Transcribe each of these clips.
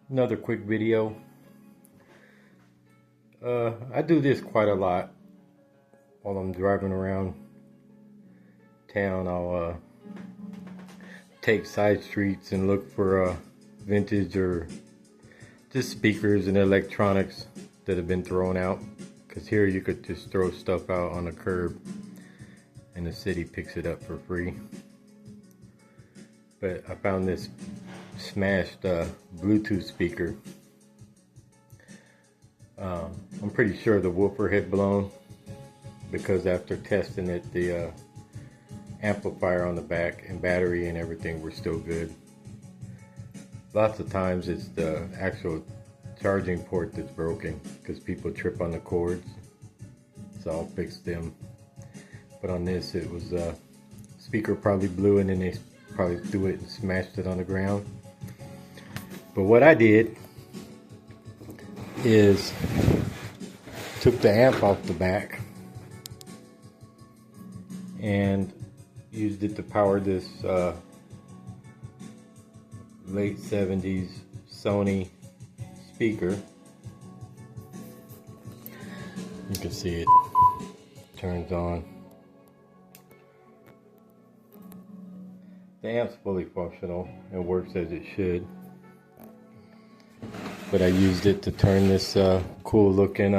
Another quick video. I do this quite a lot while I'm driving around town. I'll take side streets and look for vintage or just speakers and electronics that have been thrown out. Because here you could just throw stuff out on the curb and the city picks it up for free. But I found this smashed Bluetooth speaker. I'm pretty sure the woofer had blown because after testing it, the amplifier on the back and battery and everything were still good. Lots of times it's the actual charging port that's broken because people trip on the cords, so I'll fix them. But on this, it was speaker probably blew and then they probably threw it and smashed it on the ground. But what I did is took the amp off the back and used it to power this late 70s Sony speaker. You can see it turns on. The amp's fully functional and works as it should. But I used it to turn this cool looking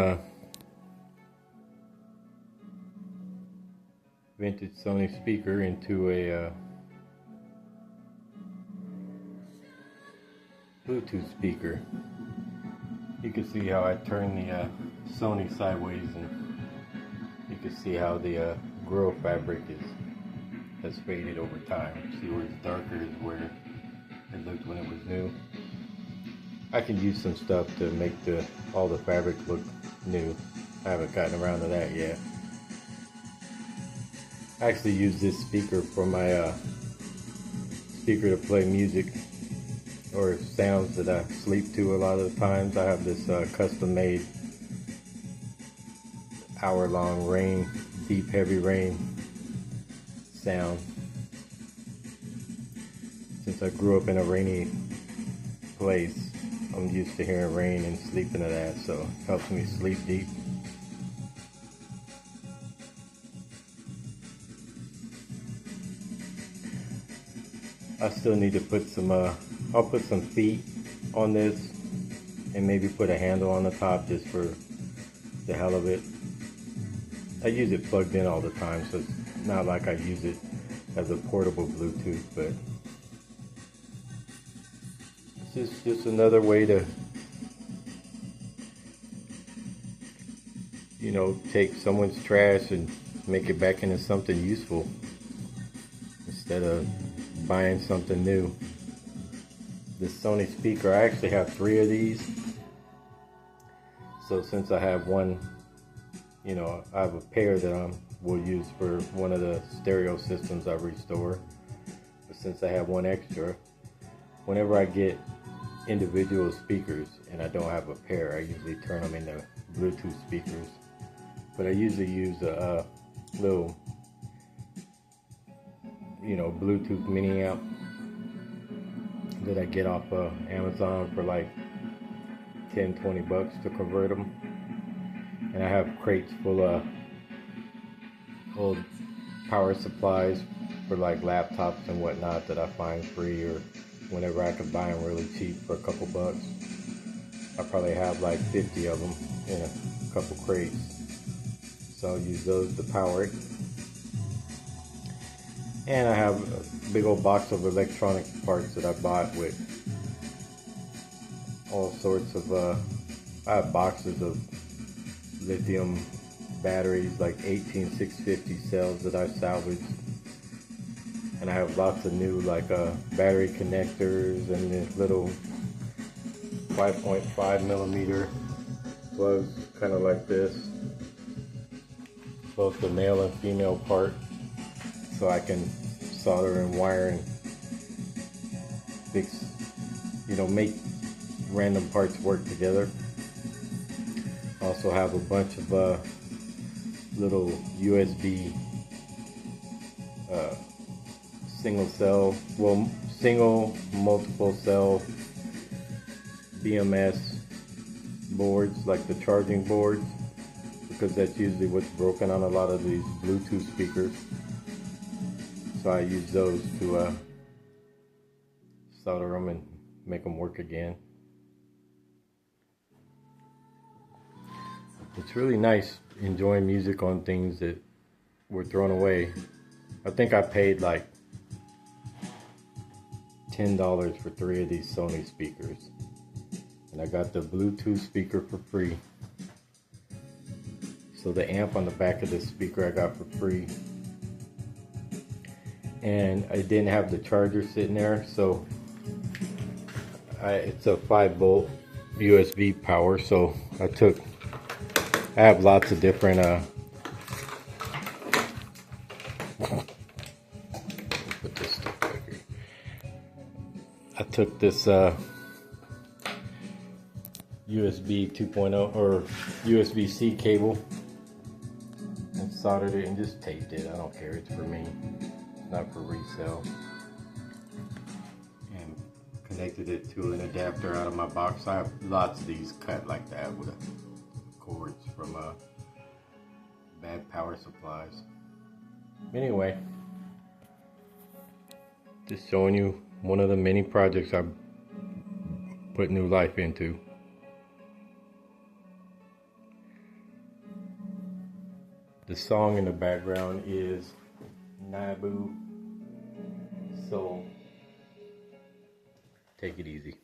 vintage Sony speaker into a Bluetooth speaker. You can see how I turned the Sony sideways, and you can see how the grill fabric has faded over time. See where it's darker is where it looked when it was new. I can use some stuff to make all the fabric look new. I haven't gotten around to that yet. I actually use this speaker for my speaker to play music or sounds that I sleep to a lot of the times. I have this custom made hour-long rain, deep heavy rain sound. Since I grew up in a rainy place, I'm used to hearing rain and sleeping to that, so it helps me sleep deep. I still need to put some, I'll put some feet on this and maybe put a handle on the top just for the hell of it. I use it plugged in all the time, so it's not like I use it as a portable Bluetooth, but it's just another way to, you know, take someone's trash and make it back into something useful instead of buying something new. This Sony speaker, I actually have 3 of these. So since I have one, you know, I have a pair that I will use for one of the stereo systems I restore. But since I have one extra, whenever I get individual speakers and I don't have a pair, I usually turn them into Bluetooth speakers. But I usually use a little, you know, Bluetooth mini amp that I get off Amazon for like 10-20 bucks to convert them. And I have crates full of old power supplies for like laptops and whatnot that I find free or whenever I can buy them really cheap for a couple bucks. I probably have like 50 of them in a couple crates. So I'll use those to power it. And I have a big old box of electronic parts that I bought with all sorts of, I have boxes of lithium batteries, like 18650 cells that I salvaged. And I have lots of new like battery connectors and this little 5.5 millimeter plugs, kind of like this, both the male and female part, so I can solder and wire and fix, you know, make random parts work together. Also have a bunch of little USB single multiple cell BMS boards, like the charging boards, because that's usually what's broken on a lot of these Bluetooth speakers. So I use those to solder them and make them work again. It's really nice enjoying music on things that were thrown away. I think I paid like $10 for 3 of these Sony speakers. And I got the Bluetooth speaker for free. So the amp on the back of this speaker I got for free. And I didn't have the charger sitting there, so it's a 5-volt USB power. So I have lots of different put this stuff back here. I took this USB 2.0 or USB-C cable and soldered it and just taped it. I don't care, it's for me, it's not for resale. And connected it to an adapter out of my box. I have lots of these cut like that with cords from bad power supplies. Anyway, just showing you one of the many projects I've put new life into. The song in the background is Nabu Soul. Take it easy.